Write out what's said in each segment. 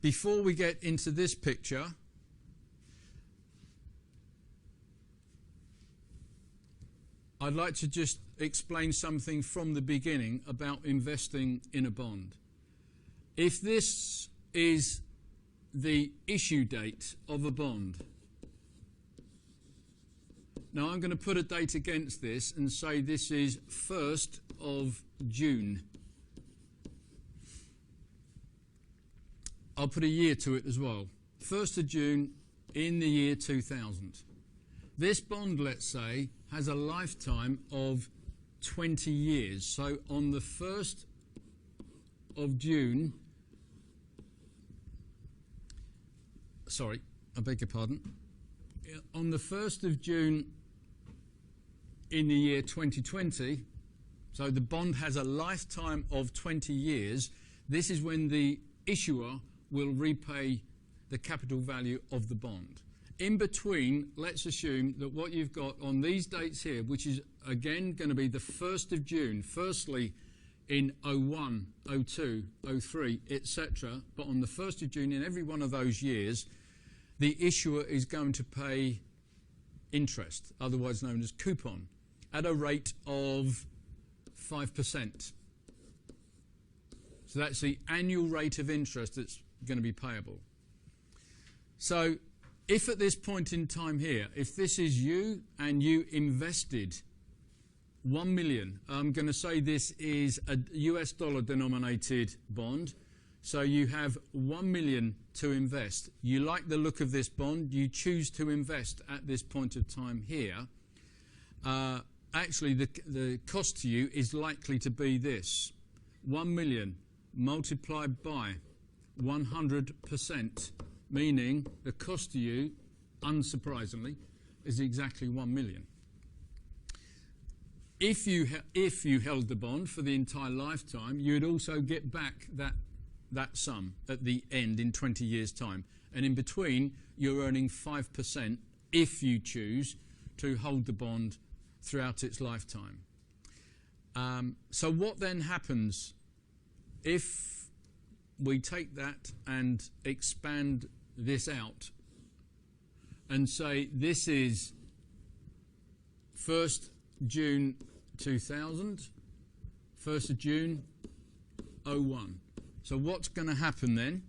before we get into this picture, I'd like to just explain something from the beginning about investing in a bond. If this is the issue date of a bond, now I'm going to put a date against this and say this is 1st of June. I'll put a year to it as well. 1st of June in the year 2000. This bond, let's say, has a lifetime of 20 years. So on the 1st of June, sorry, I beg your pardon. On the 1st of June in the year 2020, so the bond has a lifetime of 20 years, this is when the issuer will repay the capital value of the bond. In between, let's assume that what you've got on these dates here, which is again going to be the 1st of June, firstly in 01, 02, 03, etc., but on the 1st of June in every one of those years, the issuer is going to pay interest, otherwise known as coupon, at a rate of 5%. So that's the annual rate of interest that's going to be payable. So if at this point in time here, if this is you and you invested 1 million, I'm going to say this is a US dollar denominated bond, so you have 1 million to invest. You like the look of this bond, you choose to invest at this point of time here. Actually, the cost to you is likely to be this: 1 million multiplied by 100%, meaning the cost to you, unsurprisingly, is exactly 1 million. If you held the bond for the entire lifetime, you would also get back that sum at the end in 20 years' time. And in between, you're earning 5% if you choose to hold the bond throughout its lifetime. So what then happens if we take that and expand this out and say this is 1st June 2000, 1st of June 01. So what's going to happen then?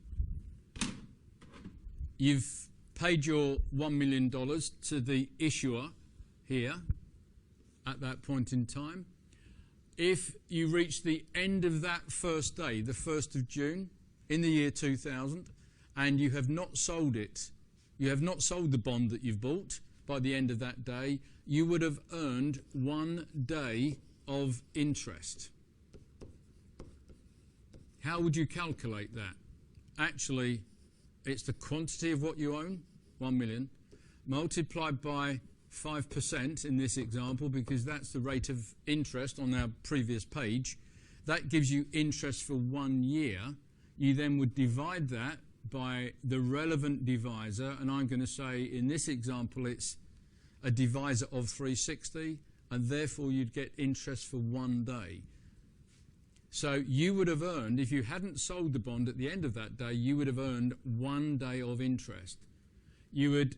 You've paid your $1 million to the issuer here at that point in time. If you reach the end of that first day, the 1st of June in the year 2000, and you have not sold it, you have not sold the bond that you've bought by the end of that day, you would have earned 1 day of interest. How would you calculate that? Actually, it's the quantity of what you own, 1 million, multiplied by 5% in this example, because that's the rate of interest on our previous page. That gives you interest for 1 year. You then would divide that by the relevant divisor, and I'm going to say in this example it's a divisor of 360, and therefore you'd get interest for 1 day. So you would have earned, if you hadn't sold the bond at the end of that day, you would have earned 1 day of interest. You would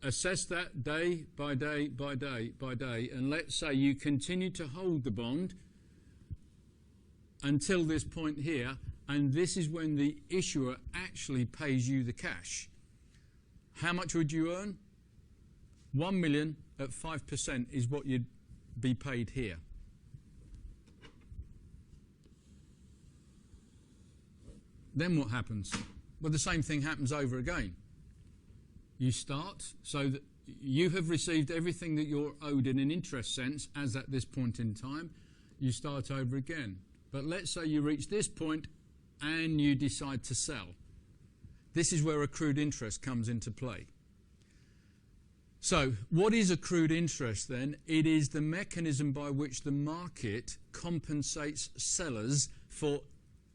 assess that day by day by day by day, and let's say you continue to hold the bond until this point here, and this is when the issuer actually pays you the cash. How much would you earn? 1 million at 5% is what you'd be paid here. Then what happens? Well, the same thing happens over again. You start, so that you have received everything that you're owed in an interest sense as at this point in time. You start over again. But let's say you reach this point and you decide to sell. This is where accrued interest comes into play. So what is accrued interest then? It is the mechanism by which the market compensates sellers for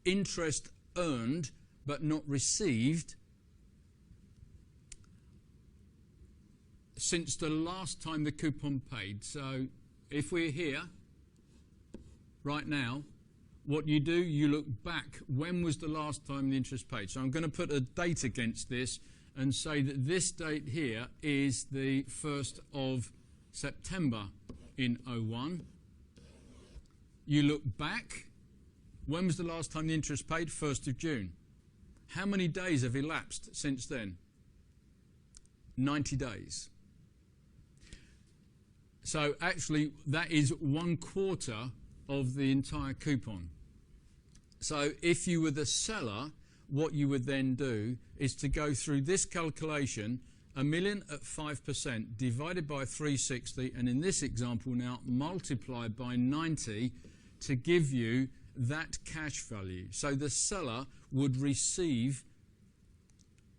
interest earned but not received since the last time the coupon paid. So if we're here right now, what you do, you look back. When was the last time the interest paid? So I'm going to put a date against this and say that this date here is the 1st of September in 01. You look back. When was the last time the interest paid? 1st of June. How many days have elapsed since then? 90 days. So actually, that is 1/4 of the entire coupon. So if you were the seller, what you would then do is to go through this calculation, 1 million at 5% divided by 360, and in this example now multiplied by 90 to give you that cash value. So the seller would receive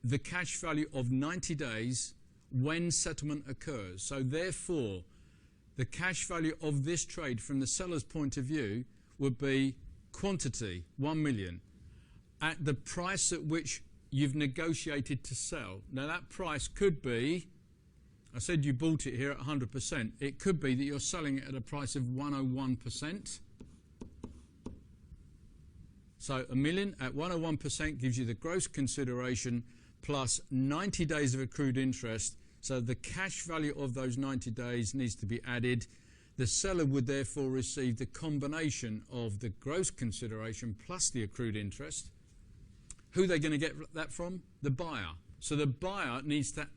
the cash value of 90 days when settlement occurs. So therefore, the cash value of this trade from the seller's point of view would be quantity, 1 million, at the price at which you've negotiated to sell. Now that price could be, I said you bought it here at 100%. It could be that you're selling it at a price of 101%. So 1 million at 101% gives you the gross consideration plus 90 days of accrued interest. So the cash value of those 90 days needs to be added. The seller would therefore receive the combination of the gross consideration plus the accrued interest. Who are they going to get that from? The buyer. So the buyer needs to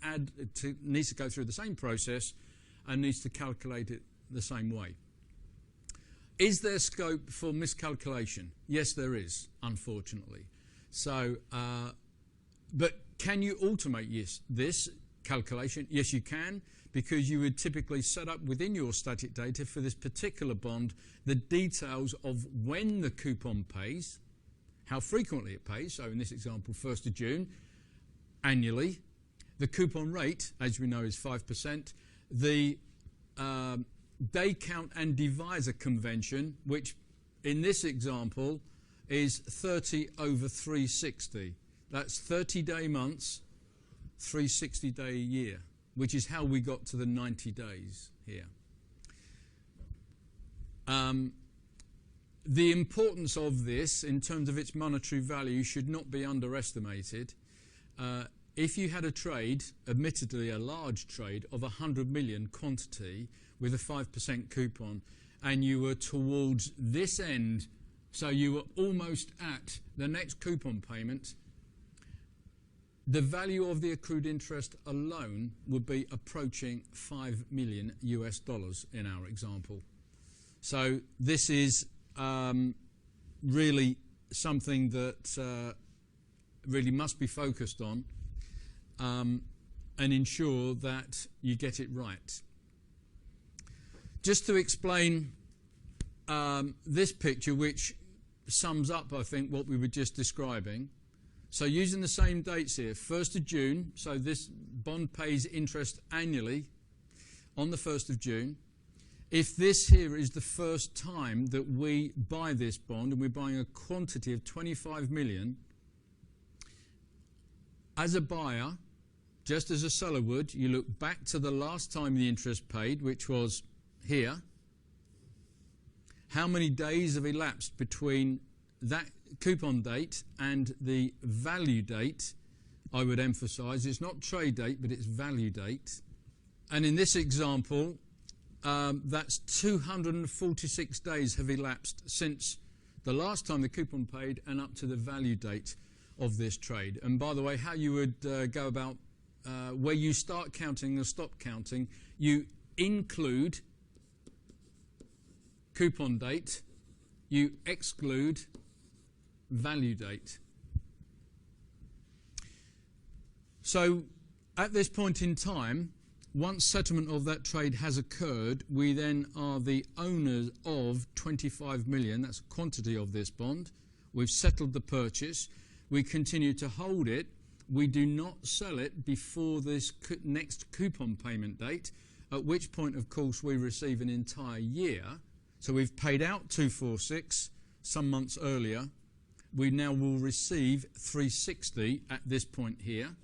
go through the same process and needs to calculate it the same way. Is there scope for miscalculation? Yes, there is, unfortunately. So, but can you automate this calculation? Yes, you can, because you would typically set up within your static data for this particular bond the details of when the coupon pays, how frequently it pays, so in this example 1st of June, annually. The coupon rate, as we know, is 5%. The day count and divisor convention, which in this example is 30 over 360. That's 30-day months, 360-day a year, which is how we got to the 90 days here. The importance of this in terms of its monetary value should not be underestimated. If you had a trade, admittedly a large trade, of 100 million quantity with a 5% coupon, and you were towards this end, so you were almost at the next coupon payment, the value of the accrued interest alone would be approaching $5 million US in our example. So this is really something that really must be focused on and ensure that you get it right. Just to explain this picture, which sums up, I think, what we were just describing. So using the same dates here, 1st of June, so this bond pays interest annually on the 1st of June. If this here is the first time that we buy this bond, and we're buying a quantity of 25 million, as a buyer, just as a seller would, you look back to the last time the interest paid, which was here. How many days have elapsed between that coupon date and the value date? I would emphasize it's not trade date, but it's value date. And in this example, that's 246 days have elapsed since the last time the coupon paid and up to the value date of this trade. And by the way, how you would go about where you start counting and stop counting, you include coupon date, you exclude value date. So at this point in time, once settlement of that trade has occurred, we then are the owners of 25 million. That's the quantity of this bond. We've settled the purchase. We continue to hold it. We do not sell it before this next coupon payment date, at which point, of course, we receive an entire year. So we've paid out 246 some months earlier. We now will receive 360 at this point here.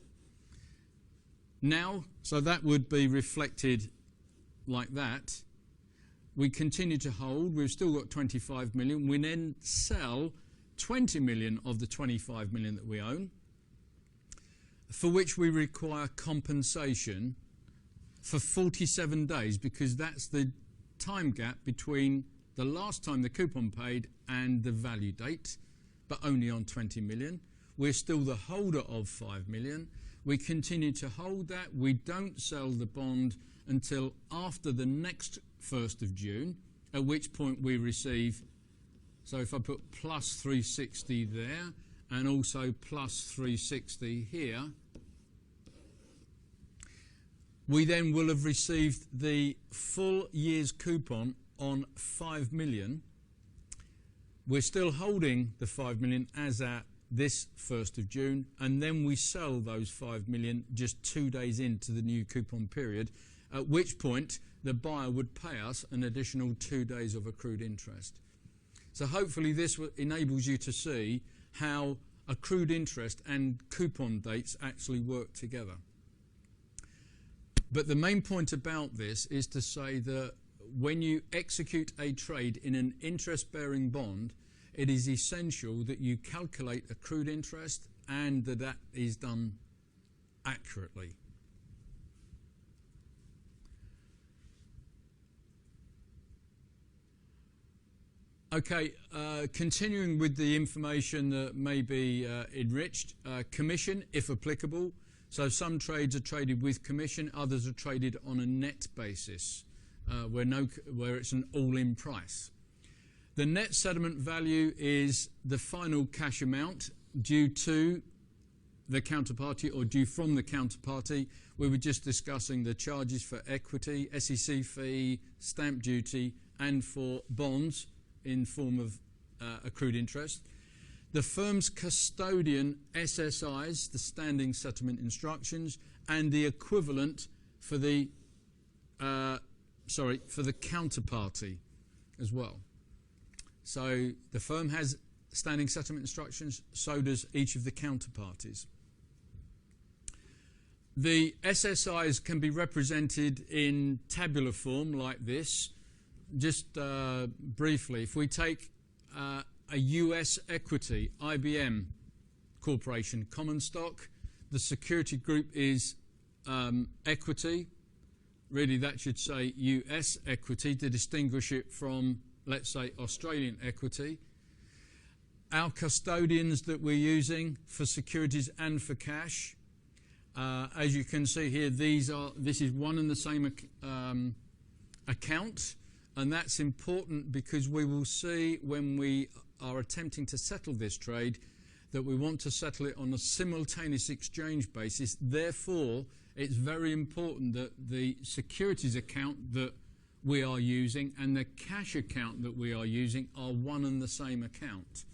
Now, so that would be reflected like that. we continue to hold. We've still got 25 million. We then sell 20 million of the 25 million that we own, for which we require compensation for 47 days, because that's the time gap between the last time the coupon paid and the value date, but only on 20 million. We're still the holder of 5 million. We continue to hold that. We don't sell the bond until after the next 1st of June, at which point we receive, so if I put plus 360 there and also plus 360 here, we then will have received the full year's coupon on 5 million. We're still holding the 5 million as at this 1st of June, and then we sell those 5 million just 2 days into the new coupon period, at which point the buyer would pay us an additional 2 days of accrued interest. So hopefully this enables you to see how accrued interest and coupon dates actually work together. But the main point about this is to say that when you execute a trade in an interest-bearing bond, it is essential that you calculate accrued interest and that that is done accurately. Okay, continuing with the information that may be enriched, commission, if applicable. So some trades are traded with commission, others are traded on a net basis, where it's an all-in price. The net settlement value is the final cash amount due to the counterparty or due from the counterparty. We were just discussing the charges for equity, SEC fee, stamp duty, and for bonds in form of accrued interest. The firm's custodian SSIs, the standing settlement instructions, and the equivalent for the counterparty as well. So the firm has standing settlement instructions, so does each of the counterparties. The SSIs can be represented in tabular form like this. Just briefly, if we take a US equity, IBM Corporation common stock, the security group is equity. Really, that should say US equity to distinguish it from, let's say, Australian equity. Our custodians that we're using for securities and for cash, as you can see here, this is one and the same account, and that's important because we will see when we are attempting to settle this trade that we want to settle it on a simultaneous exchange basis. Therefore, it's very important that the securities account that we are using and the cash account that we are using are one and the same account.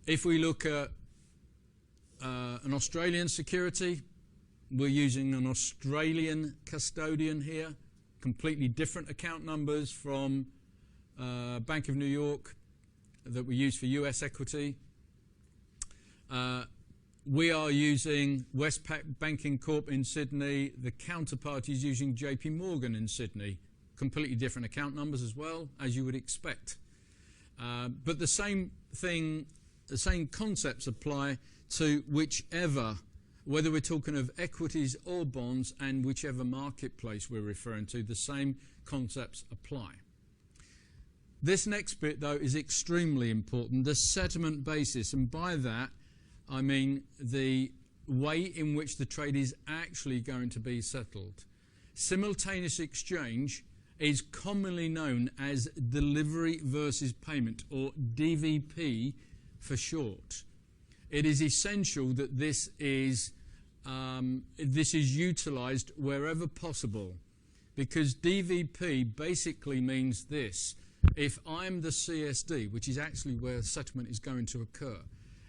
If we look at an Australian security, we're using an Australian custodian here, completely different account numbers from Bank of New York that we use for US equity. We are using Westpac Banking Corp in Sydney. The counterparty is using JP Morgan in Sydney. Completely different account numbers as well, as you would expect. But the same thing, the same concepts apply to whichever, whether we're talking of equities or bonds, and whichever marketplace we're referring to, the same concepts apply. This next bit, though, is extremely important, the settlement basis, and by that I mean the way in which the trade is actually going to be settled. Simultaneous exchange is commonly known as delivery versus payment, or DVP for short. It is essential that this is utilised wherever possible, because DVP basically means this. If I'm the CSD, which is actually where settlement is going to occur,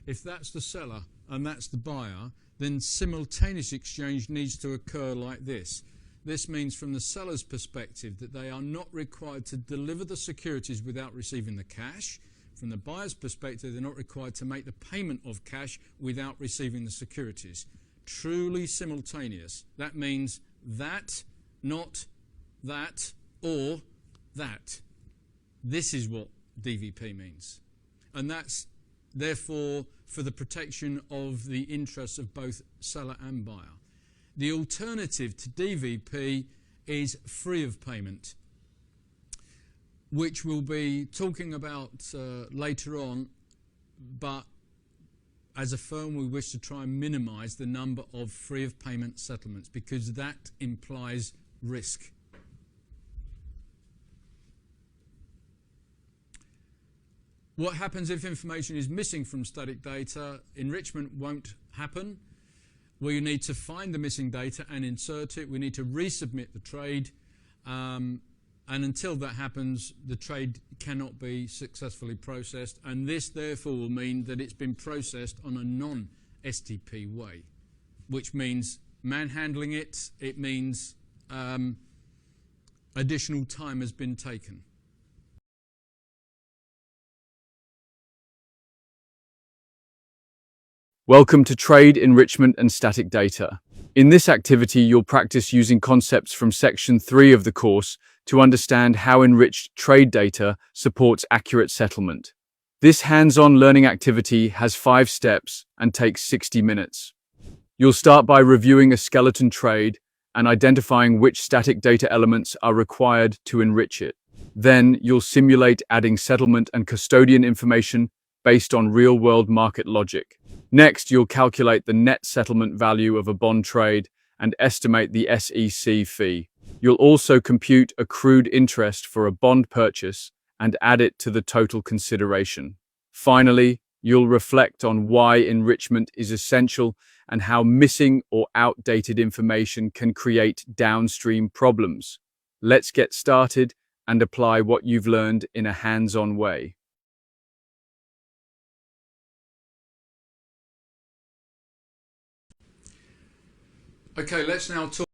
if that's the seller and that's the buyer, then simultaneous exchange needs to occur like this. This means from the seller's perspective that they are not required to deliver the securities without receiving the cash. From the buyer's perspective, they're not required to make the payment of cash without receiving the securities. Truly simultaneous. That means that, not that, or that. This is what DVP means. And that's therefore for the protection of the interests of both seller and buyer. The alternative to DVP is free of payment, which we'll be talking about later on, but as a firm we wish to try and minimise the number of free of payment settlements because that implies risk. What happens if information is missing from static data? Enrichment won't happen. We need to find the missing data and insert it. We need to resubmit the trade. And until that happens, the trade cannot be successfully processed. And this, therefore, will mean that it's been processed on a non-STP way, which means manhandling it. It means additional time has been taken. Welcome to Trade, Enrichment and Static Data. In this activity, you'll practice using concepts from Section 3 of the course to understand how enriched trade data supports accurate settlement. This hands-on learning activity has 5 steps and takes 60 minutes. You'll start by reviewing a skeleton trade and identifying which static data elements are required to enrich it. Then, you'll simulate adding settlement and custodian information based on real-world market logic. Next, you'll calculate the net settlement value of a bond trade and estimate the SEC fee. You'll also compute accrued interest for a bond purchase and add it to the total consideration. Finally, you'll reflect on why enrichment is essential and how missing or outdated information can create downstream problems. Let's get started and apply what you've learned in a hands-on way. Okay, let's now talk